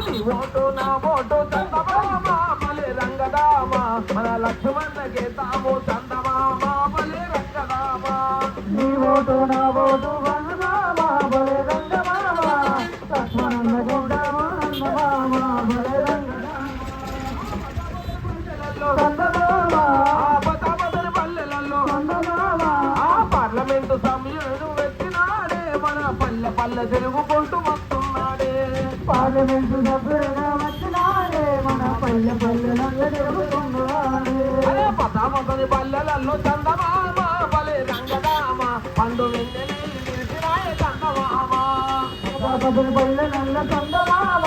నీ ఓటు నా ఓటు చందమామ బలే రంగదామ మన లక్ష్మణకే తాము చందమామ బలే రంగదామ నీ ఓటు నా ఓటు రంగమామ బలే రంగమామ లక్ష్మణన్నకే తాము చందమామ బలే రంగమామ చందమామ ఆపదబదల పల్లెలలో చందమామ ఆ పార్లమెంటు సభ్యుడు వచ్చినాడే మన పల్లె పల్లె తిరుగుకుంటూ వస్తున్నాడే పార్లమెంటు సభ్యుడుగా వచ్చినాడే మన పల్లె పల్లెలలో తిరుగుతున్నాడే అరే పతామతని పల్లెలలో చందమామ బలే రంగదామ పండు వెన్నెలి నిలిచినాయ చందమామ పల్లె నల్ల చందమామ